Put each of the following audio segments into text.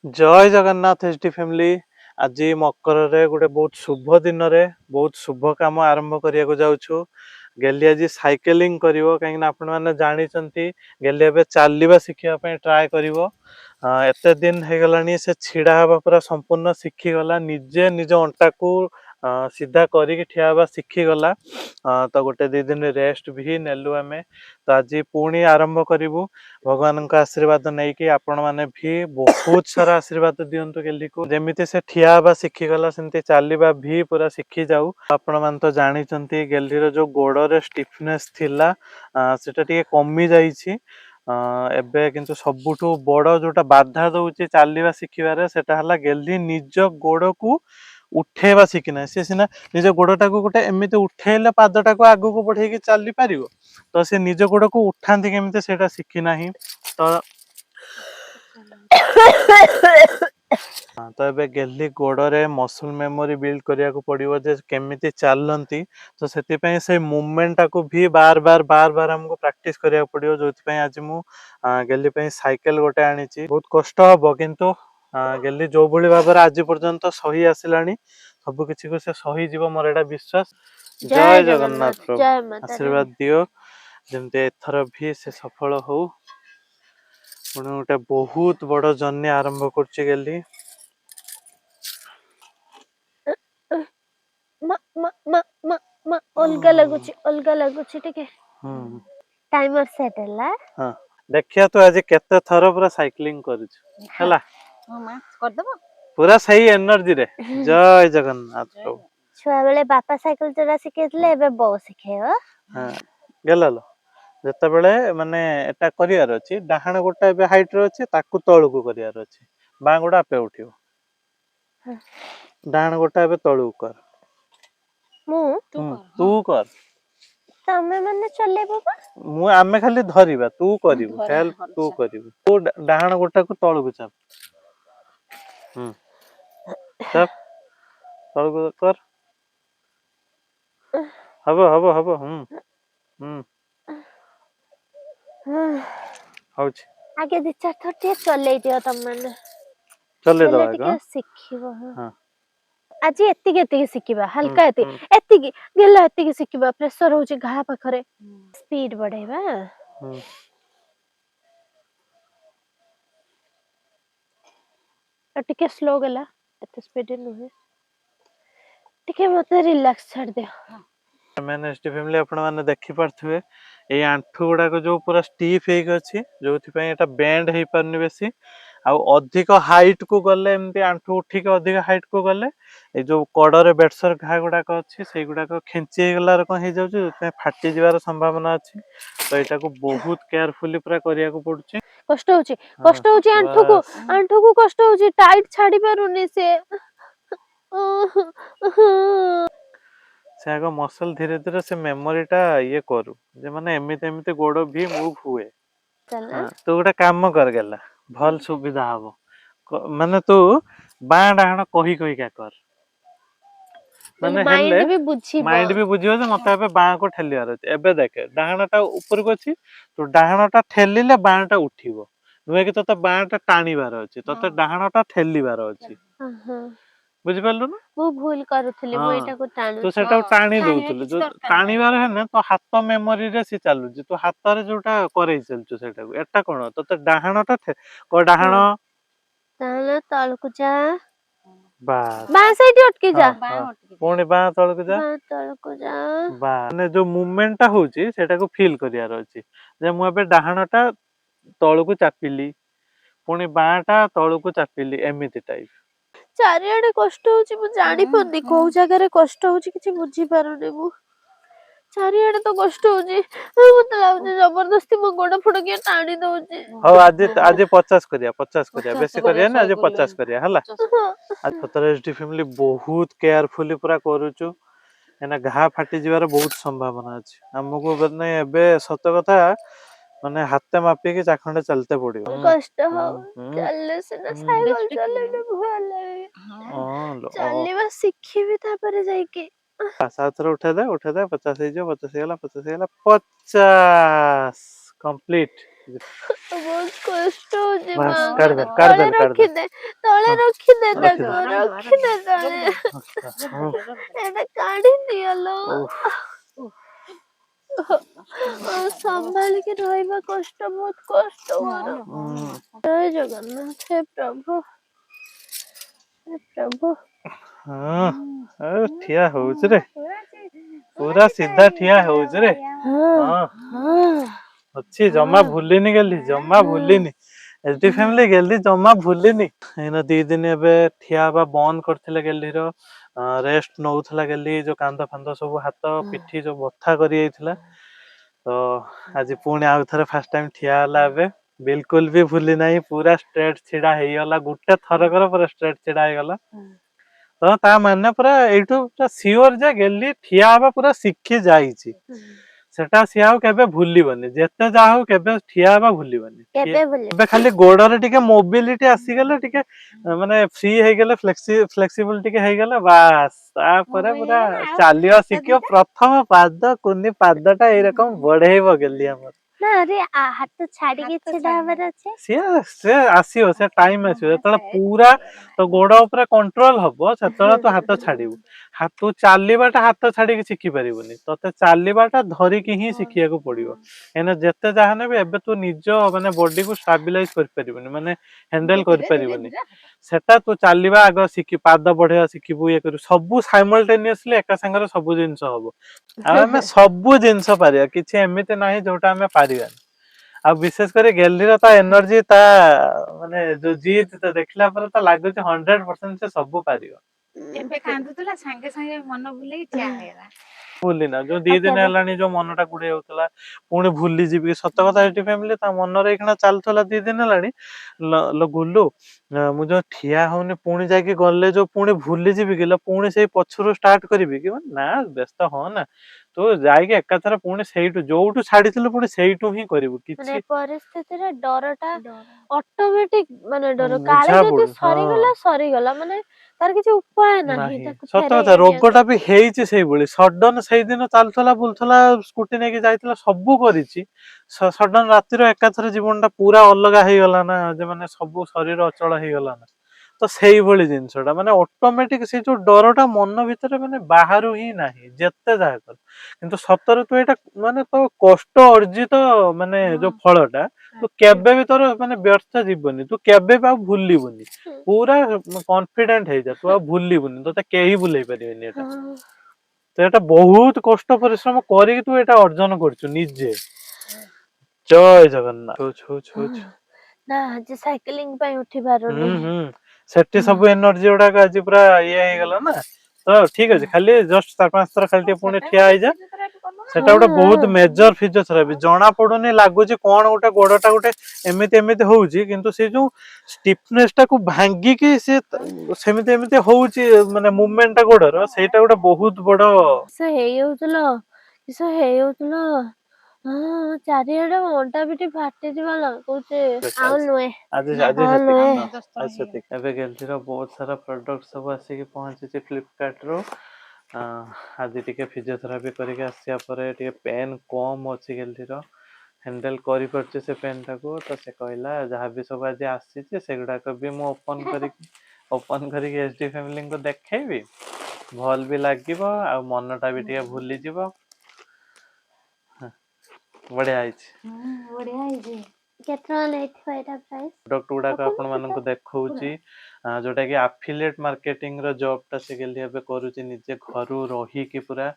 जय Jagannath HD family. आज मकर रे गोटे बहुत शुभ दिन रे बहुत शुभ काम आरंभ करिया जाऊछु। गेली आज साइकेलिंग करिवो कहीं आपण माने जानी चंती गेली एबे चालिबा शिखिया पे ट्राई करिवो। एते दिन हे गलानी से छिड़ा हबा पूरा संपूर्ण शिखी गला निजे निज अंटा को सीधा करिक ठिया हबा शिखी गला। तो गोटे दी दिन रेस्ट भी नेलु आमे। तो आज पुणी आरंभ करिवु भगवान का आशीर्वाद नहीं कि आपण माने भी बहुत सारा आशीर्वाद दियंतु गेली को जेमिति से ठिया हबा शिखी गला सेमति चालिबा भी पूरा शिखी जाऊ। आपण मान तो जानी चंती गेली रो जो गोड़ रे स्टिफनेस थिला सेटा टिके कमी जाईछि। एबे किंतु सबुठु बड़ जोटा बाधा दउछि चालिबा शिखिबारे सेटा हला गेली निज गोड़ को उठेबा शिखिना से सिना निज गोड़टा को गोटे एमिति उठेले पादटा को आगु को बढ़ेकी चली पारिबो। तो से निज गोड़ को उठांती केमिति सेटा शिखि नाही। तो तो एबे गेली गोड़े मसल मेमोरी बिल्ड करिया को पड़िबो जे केमिति चलंती। तो सेति पई से मूवमेंट को भी बार बार हमको प्रैक्टिस करिया पड़िबो। जोति पई आज मु गेली पई साइकिल गोटे आनिची बहुत कष्ट हबो किंतु गेली जो भली भाबर आज पर्यंत सही आसिलानी सब किछि को से सही जीव मोर एटा विश्वास। जय जगन्नाथ प्रभु आशीर्वाद दियो जेमते एथर भी से सफल हो। पुणी गोटे बहुत बड़ जर्नी आरंभ करछि गेली। अलगा लगुछि टिके टाइमर सेट हला। हां देखिया तो आज केते थरो पूरा साइक्लिंग करिछु हला मामा कर दबो पूरा सही एनर्जी रे। जय जगन्नाथ प्रभु। छुआ बेले बापा साइकिल चला सिखेतले एबे बो सिखेयो। हां गेललो जते बेले माने एटा करियार अछि डाहाण गोटा एबे हाइट रे अछि ताकू तळु को करियार अछि बां गोटा पे उठियो डाहाण गोटा एबे तळु कर मु तू कर तमे माने चलेबो बा मु आमे खाली धरिबा तू करिवु हेल्प तू करिवु तू डाहाण गोटा को तळु को चाप चाप तळु को कर हबो हबो हबो होछ आगे दी चार थोटे चले दियो तम माने चले दो टिके सिखिबो। हां आज एत्ती सिखिबा हल्का एत्ती गेला एत्ती सिखिबा प्रेशर होची घा पाखरे स्पीड बढ़ेबा। टिके स्लो गेला एत्ते स्पीड नुहे टिके मते रिलैक्स छाड़ दियो। मैंने एसटी फैमिली आपण माने देखि पारथुए ए आंठू गुडा को जो पूरा स्टीफ हेक अछि जोथि पई एटा बेंड हे परनी बेसी आ अधिक हाइट को गले एमती आंठू उठी के अधिक हाइट को गले ए जो कड़रे बेडसर घा गुडा को अछि सेई गुडा को खेंची हे गला रकम हे जाउछ जोते फाटी जिवार संभावना अछि। तो एटा को बहुत केयरफुली पूरा करिया को पड़ुछि। कष्ट होची आंठू को कष्ट होची टाइट छाड़ी पारुनी से से आगो मसल धीरे धीरे से मेमोरी टा ये करू जे माने एमिते एमिते गोड़ो भी मूव हुए। तो गोटे काम कर गेला भल सुविधा हबो माने तू बां डाहण कही कही का कर माने हेले माइंड भी बुझियो जे मते एबे बां को ठेलियार अछि। एबे देखे डाहणटा ऊपर को अछि तो डाहणटा ठेलिले बांटा उठिबो नुहे कि तते बांटा टाणीबार अछि तते डाहणटा ठेलिबार अछि। बुझि पालु ना वो भूल करूथले मो एटा को टाणु तो सेटा टाणी दउथले जो टाणीबार हेने तो हाथ मेमोरी रे से चालु जे तो हाथ रे जोटा करे चलछु सेटा को एटा कोन तते डाहणटा को डाहण ताले तळ को जा बस बां साइड अटके जा पुणी बां तळ को जा बा ने जो मूवमेंट टा होची सेटा को फील करियार अछि जे मु एबे डाहणटा तळ को चापिली पुणी बांटा तळ को चापिली एमिति टाइप चारियाडे कष्ट होची मु जानि पन्नी को जगह रे कष्ट होची किछि बुझी पारुनी मु चारियाडे तो कष्ट होची मते लागुची जबरदस्ती मो गोड़ फुड के टाणी दउची। हो आज 50 करिया बेसी करिया ना आज 50 करिया हला आज फतर एसडी फैमिली बहुत केयरफुली पूरा करूछु एना घा फाटी जिवार बहुत संभावना अछि। हमको बने एबे सत कथा माने हाथे मापी के चाखंडे चलते पड़ियो कष्ट हो चलले से ना साइकिल चलेले भले हां चलेबा सिखिबी ता परे जाई के साथ रे उठा दे 50 हे जो 50 गेला 50 गेला 50 कंप्लीट बहुत कष्ट होची बस माँ काढ दे काढ तळे दे काढ दे तळे हाँ, रखी दे रखी ताको दे रखी दे तळे हाँ, एटा काढी दियलो उफ, संभाल के रहबा कष्ट बहुत कष्ट मोर हम्म, जय जगन्नाथ हे प्रभु हाँ ठिया होउछ रे पूरा सीधा ठिया होउछ रे हाँ हाँ हाँ अच्छी जमा भूलिनी गेली जमा भूलिनी एसडी फैमिली गेली जमा भूलिनी एना 2 दिन एबे ठिया बा बंद करथिले गेली रो रेस्ट नउथला गेली जो कांदा फांदा सब हाथ पिठी जो बथा करी जाइथिला तो आज पुणी आउ थरे फर्स्ट टाइम ठिया हला एबे बिल्कुल भी भूली नाही पूरा स्ट्रेट छिड़ा हेई गला गुटे थरकर पूरा स्ट्रेट छिड़ा हे गला तो ता माने पूरा एठू पूरा सियोर जे गेली ठिया हबा पूरा शिखी जाईची सेटा सिया हो केबे भूलिबनी जेते जा हो केबे ठिया हबा भूलिबनी केबे बोले एबे खाली गोडरे टिके मोबिलिटी आसी गेले टिके माने फ्री हे गेले फ्लेक्सिबल टिके हे गेले बास तापरे पूरा चालियो शिखियो प्रथम पाद कुनी पादटा ए रकम बढ़ेइबो गेली हमर ना अरे हाथ छाड़ी के छिड़ा हबर अच्छे से आसीओ से टाइम आसीओ जेतला पूरा तो गोड़ ऊपर कंट्रोल हबो सेतला तो हाथ छाड़ीबू हाथ तू चालिबाटा हाथ छाड़ी के शिखि परिबोनी तते चालिबाटा धरि कि ही शिखिया को पड़िबो एना जेते जाहने बे एबे तू निज माने बॉडी को स्टेबलाइज कर परिबोनी माने हैंडल कर परिबोनी सेटा तू चालिबा आग शिखि पाद बढ़ेया शिखिबू ये करू सब साइमल्टेनियसली एका संगे सब जिंस हबो आमे सब जिंस पारिया किछि एमिते नाही जोटा आमे पारिया आ विशेष कर गैलरी ता एनर्जी ता माने जो जीत तो देखला पर ता लागु 100% से सब पारियो एबे कांदुतला संगे संगे मन भुले ठिया हेला भूली ना जो 2 दिन हेलानी जो मनटा गुडे होतला पुणी भूली जीबी सत कथा एटी फैमिली ता मन रे एकना चालथला 2 दिन हेलानी ल गुल्लू मु जो ठिया होनी पुणी जाके गले जो पुणी भूली जीबी गेला पुणी सेही पछरु स्टार्ट करबी कि ना व्यस्त हो ना तो जाके एकाथरा पुणी सेहीटू जोटू छाडीथिलु पुणी सेहीटू ही करिवु माने किछि परिस्थिति रे डरटा ऑटोमेटिक माने डर काले बुझा जदी पड़ू हाँ सरी गला माने तार किछि उपाय नाही नाही ताको सत फेरे କଥା ରୋଗଟା ବି ହେଇଛି ସେଇଭଳି ସଡନ ସେଇଦିନ ଚାଲୁଥିଲା ବୁଲୁଥିଲା ସ୍କୁଟି ନେଇକି ଯାଇଥିଲା ସବୁ କରିଛି ସଡନ ରାତିର ଏକାଥରେ ଜୀବନଟା ପୁରା ଅଲଗା ହେଇଗଲା ନା ଯେ ମାନେ ସବୁ ଶରୀର ଅଚଳ ହେଇଗଲା ନା ତ ସେଇଭଳି ଜିନିଷଟା ମାନେ ଅଟୋମେଟିକ ସେଇ ଯୋଉ ଡରଟା ମନ ଭିତରେ ମାନେ ବାହାରୁ ହିଁ ନାହିଁ ଯେତେ ଯାହା କର କିନ୍ତୁ ସତରେ ତୁ ଏଇଟା ମାନେ ତୋ କଷ୍ଟ ଅର୍ଜିତ ମାନେ ଯୋଉ ଫଳଟା ତୁ କେବେ ବି ତୋର ମାନେ ବ୍ୟର୍ଥ ଯିବନି ତୁ କେବେ ବି ଆଉ ଭୁଲିବୁନି ପୁରା କନଫିଡେंट ହେଇଯା ତୁ ଆଉ ଭୁଲିବୁନି ତତେ କେହି ଭୁଲେଇ ପାରିବେନି ଏଟା ତ ଏଟା ବହୁତ କଷ୍ଟ ପରିଶ୍ରମ କରିକି ତୁ ଏଟା ଅର୍ଜନ କରିଛୁ ନିଜେ ଜୟ ଜଗନ୍ନାଥ ଛୋ ଛୋ ଛୋ ନା ଆଜି ସାଇକେଲିଂ ପାଇଁ ଉଠି ପାରୁନି ସେଠି ସବୁ ଏନର୍ଜି ଗୁଡାକ ଆଜି ପୁରା ଇଏ ହେଇଗଲା ନା ତ ଠିକ ଅଛି ଖାଲି ଜଷ୍ଟ 4-5 ଥର ଖାଲି ଟିକେ ପୁଣି ଠିଆ ହେଇଯା ସେଟା ଗୋଟେ ବହୁତ ମେଜର ଫିଜିଓଥେରାପି ଜଣା ପଡୁନି ଲାଗୁଛି କଣ ଗୋଟେ ଗୋଡଟା ଗୋଟେ ଏମିତି ହଉଛି କିନ୍ତୁ ସେ ଯୋଉ ଷ୍ଟିଫନେସ ଟାକୁ ଭାଙ୍ଗିକି ସେ ସେମିତି ଏମିତି ହଉଛି ମାନେ ମୁଭମେଣ୍ଟ ଟା ଗୋଡର ସେଇଟା ଗୋଟେ ବହୁତ ବଡ କିସ ହେଇଯାଉଥିଲା ହଁ ଚାରିଆଡେ ଅଣ୍ଟା ପିଠି ଫାଟିଯିବ ଲାଗୁଛି ଆଉ ନୁହେଁ ଆଜି ଆଉ ସେତିକି ନୁହେଁ ଆଜି ସେତିକି ଏବେ ଗେଲଜିର ବହୁତ ସାରା ପ୍ରଡକ୍ଟ ସବୁ ଆସିକି ପହଞ୍ଚିଛି ଫ୍ଲିପକାର୍ଟ ରୁ ଆଜି ଟିକେ ଫିଜିଓଥେରାପି କରିକି ଆସିବା ପରେ ଟିକେ ପେନ୍ କମ ଅଛି ଗେଲଜିର ହ୍ୟାଣ୍ଡେଲ କରିପାରୁଛି ସେ ପେନ୍ ଟାକୁ ତ ସେ କହିଲା ଯାହାବି ସବୁ ଆଜି ଆସିଛି ସେଗୁଡାକ ବି ମୁଁ ଓପନ କରିକି ଏଚଡି ଫ୍ୟାମିଲିଙ୍କୁ ଦେଖେଇବି ଭଲ ବି ଲାଗିବ ଆଉ ମନଟା ବି ଟିକେ ଭୁଲିଯିବ ବଢିଆ ହେଇଛି ବଢିଆ ହେଇଛି କେତେ ଟଙ୍କା ନେଇଥିବ ଏଇଟା ପ୍ରାଇସ୍ ପ୍ରଡକ୍ଟ ଗୁଡାକ ଆପଣ ମାନଙ୍କୁ ଦେଖଉଛି ଯୋଉଟା କି ଆଫିଲିଏଟ ମାର୍କେଟିଂ ର ଜବ ଟା ସେ ଗେଲି ଏବେ କରୁଛି ନିଜେ ଘରୁ ରହିକି ପୁରା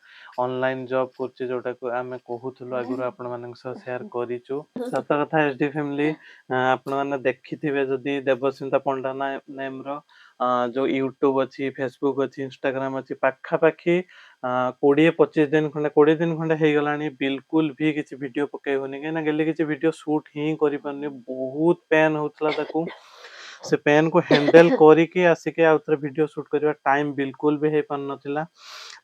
ଅନଲାଇନ ଜବ କରୁଛି ଯୋଉଟାକୁ ଆମେ କହୁଥିଲୁ ଆଗରୁ ଆପଣ ମାନଙ୍କ ସହ ସେୟାର କରିଛୁ ସତ କଥା ଏଚଡି ଫ୍ୟାମିଲି ଆପଣ ମାନେ ଦେଖିଥିବେ ଯଦି ଦେବସ୍ମିତା ପଣ୍ଡା ନେମ ର ଯୋଉ ୟୁଟ୍ୟୁବ ଅଛି ଫେସବୁକ୍ ଅଛି ଇନଷ୍ଟାଗ୍ରାମ ଅଛି ପାଖାପାଖି 20-25 ଦିନ ଖଣ୍ଡେ ହେଇଗଲାଣି ବିଲକୁଲ ବି କିଛି ଭିଡିଓ ପକେଇବନି କାହିଁକିନା ଗେଲି କିଛି ଭିଡିଓ ସୁଟ ହିଁ କରିପାରୁନି ବହୁତ ପେନ୍ ହଉଥିଲା ତାକୁ ସେ ପେନ୍ କୁ ହ୍ୟାଣ୍ଡେଲ କରିକି ଆସିକି ଆଉ ଥରେ ଭିଡିଓ ସୁଟ କରିବା ଟାଇମ ବିଲକୁଲ ବି ହେଇପାରୁନଥିଲା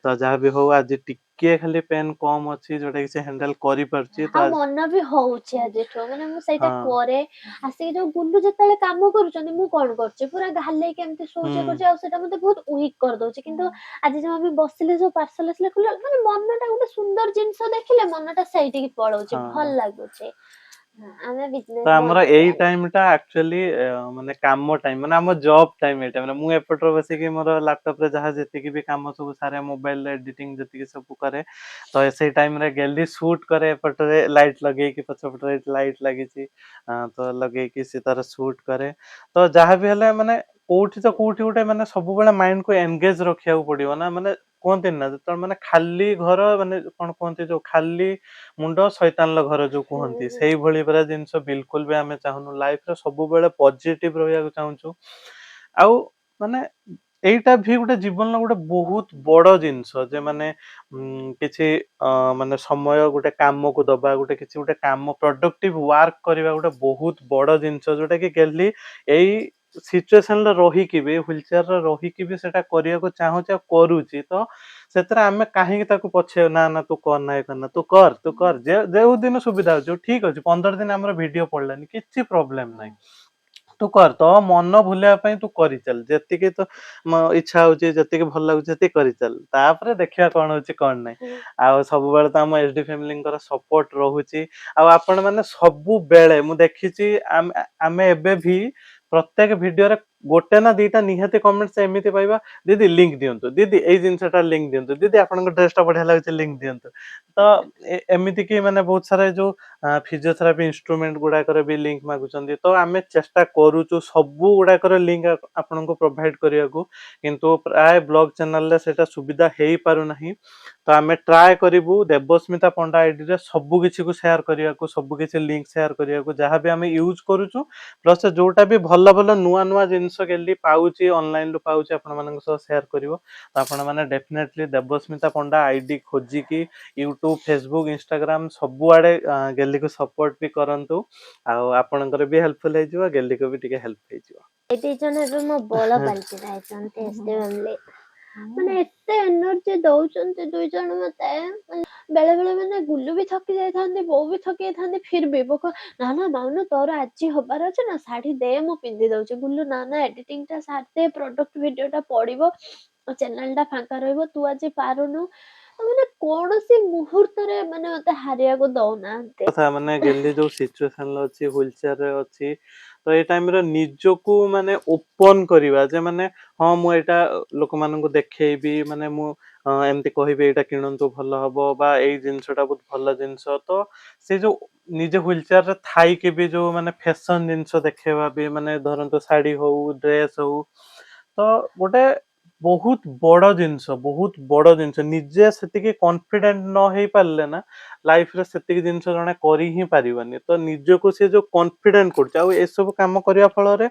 ତ ଯାହା ବି ହଉ ଆଜି ଟିକେ ଖାଲି ପେନ୍ କମ ଅଛି ଯୋଉଟା କି ସେ ହ୍ୟାଣ୍ଡେଲ କରିପାରୁଛି ତ ଆଉ ମନ ବି ହଉଛି ଆଜିଠୁ ମାନେ ମୁଁ ସେଇଟା କରେ ଆସିକି ଯୋଉ ବୁଲୁ ଯେତେବେଳେ କାମ କରୁଛନ୍ତି ମୁଁ କଣ କରୁଛି ପୁରା ଘାଲେଇକି ଏମିତି ଶୋଉଛେ କରୁଛି ଆଉ ସେଇଟା ମତେ ବହୁତ ୱିକ୍ କରିଦଉଛି କିନ୍ତୁ ଆଜି ଯୋଉ ଆମେ ବସିଲେ ଯୋଉ ପାର୍ସଲ ଆସିଲେ ଖୋଲିଲା ମାନେ ମନଟା ଗୋଟେ ସୁନ୍ଦର ଜିନିଷ ଦେଖିଲେ ମନଟା ସେଇଠିକି ପଳଉଛି ଭଲ ଲାଗୁଛି ଆମେ ତ ବିଜନେସ ଆମର ବନ୍ଦ ଏଇ କରିବା ଟାଇମ ଟା ଆକ୍ଚୁଆଲି ମାନେ କାମ ଟାଇମ ମାନେ ଆମ ଜବ୍ ଟାଇମ ଏଇଟା ମାନେ ମୁଁ ଏପଟରେ ବସିକି ମୋର ଲାପଟପ ରେ ଯାହା ଯେତିକି ବି କାମ ସବୁ ସାରେ ମୋବାଇଲ ଏଡିଟିଂ ଯେତିକି ସବୁ କରେ ତ ସେଇ ଟାଇମ ରେ ଗେଲି ସୁଟ କରେ ଏପଟରେ ଲାଇଟ ଲଗେଇକି ପଛପଟରେ ଲାଇଟ ଲାଗିଛି ତ ଲଗେଇକି ସେ ତାର ସୁଟ କରେ ତ ଯାହା ବି ହେଲେ ମାନେ କୋଉଠି ତ କୋଉଠି ଗୋଟେ ମାନେ ସବୁବେଳେ ମାଇଣ୍ଡ କୁ ଏନଗେଜ ରଖିବାକୁ ପଡିବ ନା ମାନେ କୁହନ୍ତି ନା ଯେତେବେଳେ ମାନେ ଖାଲି ଘର ମାନେ କଣ କୁହନ୍ତି ଯୋଉ ଖାଲି ମୁଣ୍ଡ ଶୈତାନର ଘର ଯୋଉ କୁହନ୍ତି ସେଇଭଳି ପୁରା ଜିନିଷ ବିଲକୁଲ ବି ଆମେ ଚାହୁଁନୁ ଲାଇଫରେ ସବୁବେଳେ ପଜିଟିଭ ରହିବାକୁ ଚାହୁଁଛୁ ଆଉ ମାନେ ଏଇଟା ବି ଗୋଟେ ଜୀବନର ଗୋଟେ ବହୁତ ବଡ ଜିନିଷ ଯେ ମାନେ କିଛି ମାନେ ସମୟ ଗୋଟେ କାମକୁ ଦବା ଗୋଟେ କିଛି ଗୋଟେ କାମ ପ୍ରଡକ୍ଟିଭ ୱାର୍କ କରିବା ଗୋଟେ ବହୁତ ବଡ ଜିନିଷ ଯୋଉଟା କି ଗେଲି ଏଇ ସିଚୁଏସନରେ ରହିକି ବି ହ୍ୱିଲ ଚେୟାରରେ ରହିକି ବି ସେଟା କରିବାକୁ ଚାହୁଁଛି ଆଉ କରୁଛି ତ ସେଥିରେ ଆମେ କାହିଁକି ତାକୁ ପଛେଇ ନା ନା ତୁ କର ନା କର ତୁ କର ଯୋଉ ଦିନ ସୁବିଧା ହଉଛି ଠିକ ଅଛି 15 ଦିନ ଆମର ଭିଡିଓ ପଡିଲାନି କିଛି ପ୍ରୋବ୍ଲେମ ନାହିଁ ତୁ କର ତ ମନ ଭୁଲିବା ପାଇଁ ତୁ କରିଚାଲ ଯେତିକି ତ ଇଚ୍ଛା ହଉଛି ଯେତିକି ଭଲ ଲାଗୁଛି ସେତିକି କରିଚାଲ ତାପରେ ଦେଖିବା କଣ ହଉଛି କଣ ନାହିଁ ଆଉ ସବୁବେଳେ ତ ଆମ ଏଚଡି ଫ୍ୟାମିଲିଙ୍କର ସପୋର୍ଟ ରହୁଛି ଆଉ ଆପଣ ମାନେ ସବୁବେଳେ ମୁଁ ଦେଖିଛି ଆମେ ଏବେ ବି ପ୍ରତ୍ୟେକ ଭିଡିଓରେ ଗୋଟେ ନା ଦିଟା ନିହାତି କମେଣ୍ଟ ଏମିତି ପାଇବା ଦିଦି ଲିଙ୍କ ଦିଅନ୍ତୁ ଦିଦି ଏଇ ଜିନିଷଟା ଲିଙ୍କ ଦିଅନ୍ତୁ ଦିଦି ଆପଣଙ୍କ ଡ୍ରେସଟା ବଢିଆ ଲାଗୁଛି ଲିଙ୍କ ଦିଅନ୍ତୁ ତ ଏମିତି କି ମାନେ ବହୁତ ସାରା ଯୋଉ ଫିଜିଓଥେରାପି ଇନଷ୍ଟ୍ରୁମେଣ୍ଟ ଗୁଡାକରେ ବି ଲିଙ୍କ ମାଗୁଛନ୍ତି ତ ଆମେ ଚେଷ୍ଟା କରୁଛୁ ସବୁ ଗୁଡାକର ଲିଙ୍କ ଆପଣଙ୍କୁ ପ୍ରୋଭାଇଡ କରିବାକୁ କିନ୍ତୁ ପ୍ରାୟ ବ୍ଲଗ ଚ୍ୟାନେଲରେ ସେଇଟା ସୁବିଧା ହେଇପାରୁନାହିଁ ତ ଆମେ ଟ୍ରାଏ କରିବୁ ଦେବସ୍ମିତା ପଣ୍ଡା ଆଇଡିରେ ସବୁ କିଛିକୁ ସେୟାର କରିବାକୁ ସବୁ କିଛି ଲିଙ୍କ ସେୟାର କରିବାକୁ ଯାହା ବି ଆମେ ୟୁଜ କରୁଛୁ ପ୍ଲସ୍ ଯୋଉଟା ବି ଭଲ ଭଲ ନୂଆ ନୂଆ ଜିନିଷ ଗେଲି ପାଉଛି ଅନଲାଇନରୁ ପାଉଛି ଆପଣମାନଙ୍କ ସହ ସେୟାର କରିବ ତ ଆପଣମାନେ ଡେଫିନେଟଲି ଦେବସ୍ମିତା ପଣ୍ଡା ଆଇଡି ଖୋଜିକି ୟୁଟ୍ୟୁବ ଫେସବୁକ୍ ଇନଷ୍ଟାଗ୍ରାମ ସବୁଆଡେ ଗେଲିକୁ ସପୋର୍ଟ ବି କରନ୍ତୁ ଆଉ ଆପଣଙ୍କର ବି ହେଲ୍ପଫୁଲ ହେଇଯିବ ଗେଲିକୁ ବି ଟିକେ ହେଲ୍ପ ହେଇଯିବ ଏ ଦି ଜଣ ଏବେ ମୋ ବଳ ପାଲଟି ଯାଇଛନ୍ତି ଏସଡି ଫ୍ୟାମିଲି ମାନେ ଏତେ ଏନର୍ଜି ଦଉଛନ୍ତି ଦୁଇ ଜଣ ମତେ ବେଳେ ବେଳେ ମାନେ ଗୁଲୁ ବି ଥକି ଯାଇଥାନ୍ତି ବୋଉ ବି ଥକି ଯାଇଥାନ୍ତି ଫିର ବି ବୋଉ ନା ନା ମାଉନ ତୋର ଆଜି ହବାର ଅଛି ନା ଶାଢୀ ଦେ ମୁଁ ପିନ୍ଧି ଦଉଛି ଗୁଲୁ ନା ନା ଏଡିଟିଂ ଟା ସାରିଦେ ପ୍ରଡକ୍ଟ ଭିଡିଓ ଟା ପଡିବ ଚ୍ୟାନେଲ ଟା ଫାଙ୍କା ରହିବ ତୁ ଆଜି ପାରୁନୁ ମାନେ କୌଣସି ମୁହୂର୍ତ୍ତରେ ମାନେ ମତେ ହାରିବାକୁ ଦଉନାହାନ୍ତି କଥା ମାନେ ଗେଲି ଯୋଉ ସିଚୁଏସନରେ ଅଛି ହ୍ୱିଲ ଚେୟାରରେ ଅଛି ତ ଏଇ ଟାଇମରେ ନିଜକୁ ମାନେ ଓପନ କରିବା ଯେ ମାନେ ହଁ ମୁଁ ଏଇଟା ଲୋକମାନଙ୍କୁ ଦେଖେଇବି ମାନେ ମୁଁ ଏମିତି କହିବି ଏଇଟା କିଣନ୍ତୁ ଭଲ ହବ ବା ଏଇ ଜିନିଷଟା ବହୁତ ଭଲ ଜିନିଷ ତ ସେ ଯୋଉ ନିଜେ ହ୍ୱିଲ ଚେୟାରରେ ଥାଇକି ବି ଯୋଉ ମାନେ ଫ୍ୟାସନ ଜିନିଷ ଦେଖେଇବା ବି ମାନେ ଧରନ୍ତୁ ଶାଢୀ ହଉ ଡ୍ରେସ ହଉ ତ ଗୋଟେ ବହୁତ ବଡ ଜିନିଷ ନିଜେ ସେତିକି କନଫିଡେଣ୍ଟ ନ ହେଇ ପାରିଲେ ନା ଲାଇଫରେ ସେତିକି ଜିନିଷ ଜଣେ କରି ହିଁ ପାରିବନି ତ ନିଜକୁ ସେ ଯୋଉ କନଫିଡେଣ୍ଟ କରୁଛି ଆଉ ଏସବୁ କାମ କରିବା ଫଳରେ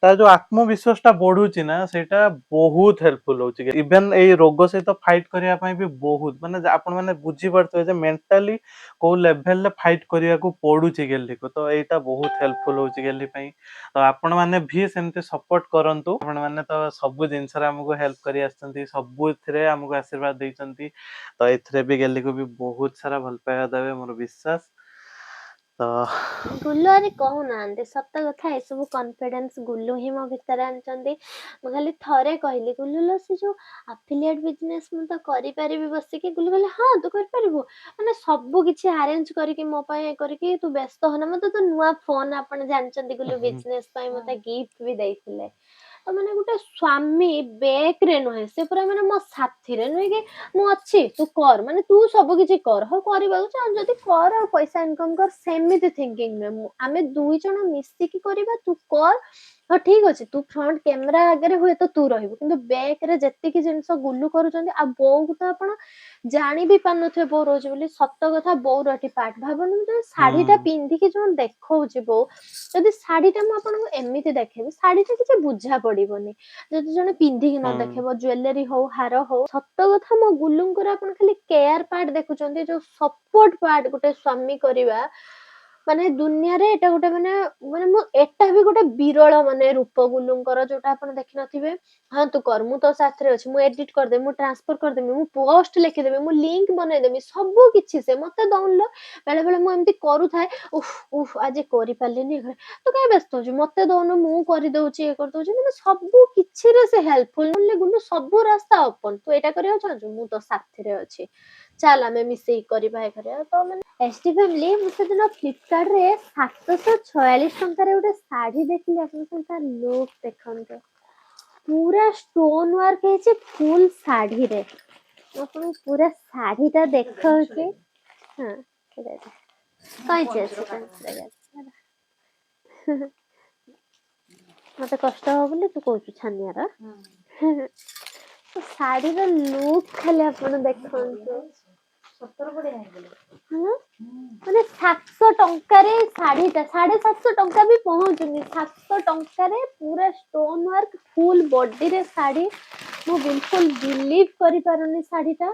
ତା ଯୋଉ ଆତ୍ମବିଶ୍ୱାସ ଟା ବଢୁଛି ନା ସେଇଟା ବହୁତ ହେଲ୍ପଫୁଲ ହଉଛି ଇଭେନ ଏଇ ରୋଗ ସହିତ ଫାଇଟ କରିବା ପାଇଁ ବି ବହୁତ ମାନେ ଆପଣ ମାନେ ବୁଝିପାରୁଥିବେ ଯେ ମେଣ୍ଟାଲି କୋଉ ଲେଭେଲରେ ଫାଇଟ କରିବାକୁ ପଡୁଛି ଗେଲିକୁ ତ ଏଇଟା ବହୁତ ହେଲ୍ପଫୁଲ ହଉଛି ଗେଲି ପାଇଁ ତ ଆପଣ ମାନେ ବି ସେମିତି ସପୋର୍ଟ କରନ୍ତୁ ଆପଣ ମାନେ ତ ସବୁ ଜିନିଷରେ ଆମକୁ ହେଲ୍ପ କରି ଆସିଛନ୍ତି ସବୁଥିରେ ଆମକୁ ଆଶୀର୍ବାଦ ଦେଇଛନ୍ତି ତ ଏଥିରେ ବି ଗେଲିକୁ ବି ବହୁତ ସାରା ଭଲ ପାଇବା ଦେବେ ମୋର ବିଶ୍ୱାସ ତ ଗୁଲୁ ଆରେ କହୁନାହାନ୍ତି ସତ କଥା ଏସବୁ କନଫିଡେନ୍ସ ଗୁଲୁ ହିଁ ମୋ ଭିତରେ ଆଣିଛନ୍ତି ମୁଁ ଖାଲି ଥରେ କହିଲି ଗୁଲୁ ସେ ଯୋଉ ଆଫିଲିଏଟ ବିଜନେସ ମୁଁ ତ କରିପାରିବି ବସିକି ଗୁଲୁ କହିଲେ ହଁ ତୁ କରିପାରିବୁ ମାନେ ସବୁ କିଛି ଆରେଞ୍ଜ କରିକି ମୋ ପାଇଁ କରିକି ତୁ ବ୍ୟସ୍ତ ହନା ମତେ ତ ନୂଆ ଫୋନ ଆପଣ ଜାଣିଛନ୍ତି ଗୁଲୁ ବିଜନେସ ପାଇଁ ମତେ ଗିଫ୍ଟ ବି ଦେଇଥିଲେ ତ ମାନେ ଗୋଟେ ସ୍ଵାମୀ ବେକରେ ନୁହେଁ ସେ ପୁରା ମାନେ ମୋ ସାଥିରେ ନୁହେଁ କି ମୁଁ ଅଛି ତୁ କର ମାନେ ତୁ ସବୁ କିଛି କର ହଉ କରିବାକୁ ଚାହୁଁ ଯଦି କର ଆଉ ପଇସା ଇନକମ କର ସେମିତି ଥିଙ୍କିଙ୍ଗ ନୁହେଁ ମୁଁ ଆମେ ଦୁଇ ଜଣ ମିଶିକି କରିବା ତୁ କର ହଁ ଠିକ ଅଛି ତୁ ଫ୍ରଣ୍ଟ କ୍ୟାମେରା ଆଗରେ ହୁଏତ ତୁ ରହିବୁ କିନ୍ତୁ ବ୍ୟାକରେ ଯେତିକି ଜିନିଷ ଗୁଲୁ କରୁଛନ୍ତି ଆଉ ବୋଉକୁ ତ ଆପଣ ଜାଣି ବି ପାରୁନଥିବେ ବୋଉ ରହୁଛି ବୋଲି ସତ କଥା ବୋଉର ଏଠି ପାର୍ଟ ଭାବନ୍ତୁ ମୁଁ ଯଦି ଶାଢୀଟା ପିନ୍ଧିକି ଯୋଉ ଦେଖଉଛି ବୋଉ ଯଦି ଶାଢୀଟା ମୁଁ ଆପଣଙ୍କୁ ଏମିତି ଦେଖେଇବି ଶାଢୀଟା କିଛି ବୁଝା ପଡିବନି ଯଦି ଜଣେ ପିନ୍ଧିକି ନ ଦେଖେଇବ ଜୁଏଲାରୀ ହଉ ହାର ହଉ ସତ କଥା ମୋ ଗୁଲୁଙ୍କର ଆପଣ ଖାଲି କେୟାର ପାର୍ଟ ଦେଖୁଛନ୍ତି ଯୋଉ ସପୋର୍ଟ ପାର୍ଟ ଗୋଟେ ସ୍ଵାମୀ କରିବା ମାନେ ଦୁନିଆରେ ଏଟା ଗୋଟେ ମାନେ ମାନେ ମୁଁ ଏଟା ବି ଗୋଟେ ବିରଳ ମାନେ ରୂପ ଗୁଲୁଙ୍କର ଯୋଉଟା ଆପଣ ଦେଖିନଥିବେ ହଁ ତୁ କର ମୁଁ ତୋ ସାଥିରେ ଅଛି ମୁଁ ଏଡିଟ କରିଦେବି ମୁଁ ଟ୍ରାନ୍ସଫର କରିଦେବି ମୁଁ ପୋଷ୍ଟ ଲେଖିଦେବି ମୁଁ ଲିଙ୍କ ବନେଇଦେବି ସବୁ କିଛି ସେ ମତେ ଦଉନଲ ବେଳେ ବେଳେ ମୁଁ ଏମିତି କରୁଥାଏ ଉଫ ଉଫ ଆଜି କରିପାରିଲିନି ତୁ କାଇଁ ବ୍ୟସ୍ତ ହଉଛୁ ମତେ ଦଉନୁ ମୁଁ କରିଦଉଛି ଇଏ କରିଦଉଛି ମାନେ ସବୁ କିଛିରେ ସେ ହେଲ୍ପଫୁଲ ନହେଲେ ଗୁଲୁ ସବୁ ରାସ୍ତା ଓପନ ତୁ ଏଇଟା କରିବାକୁ ଚାହୁଁଛୁ ମୁଁ ତୋ ସାଥିରେ ଅଛି ଚାଲ ଆମେ ମିଶେଇ କରିବା ଏ କରିବା ତ ମାନେ ଏସଟି ଫ୍ୟାମିଲି ମୁଁ ସେଦିନ ଫ୍ଲିପକାର୍ଟ ରେ 746 ଟଙ୍କାରେ ଗୋଟେ ଶାଢୀ ଦେଖିଲି ଆପଣ ତା ଲୁକ୍ ଦେଖନ୍ତୁ पूरा स्टोन वर्क है फुल साड़ी रे अपन पूरा साड़ी टा देखो के हां कहीं मते कष्ट हो बोले तू कहू छानियार तो साड़ी रो लुक खाली अपन देखो ସତର ବଢିଆ ହେଇଗଲା ମାନେ 700 ଟଙ୍କାରେ ଶାଢୀଟା 750 ଟଙ୍କା ବି ପହଞ୍ଚୁନି 700 ଟଙ୍କାରେ ପୁରା ଷ୍ଟୋନ ୱାର୍କ ଫୁଲ ବଡିରେ ଶାଢୀ ମୁଁ ବିଲକୁଲ ବିଲିଭ କରିପାରୁନି ଶାଢୀଟା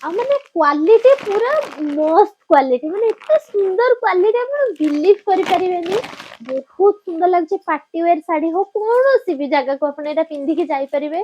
ଆଉ ମାନେ କ୍ୱାଲିଟି ପୁରା ମସ୍ତ କ୍ୱାଲିଟି ମାନେ ଏତେ ସୁନ୍ଦର କ୍ୱାଲିଟି ଆପଣ ବିଲିଭ କରିପାରିବେନି ବହୁତ ସୁନ୍ଦର ଲାଗୁଛି ପାର୍ଟି ୱେର ଶାଢୀ ହଉ କୌଣସି ବି ଜାଗାକୁ ଆପଣ ଏଇଟା ପିନ୍ଧିକି ଯାଇପାରିବେ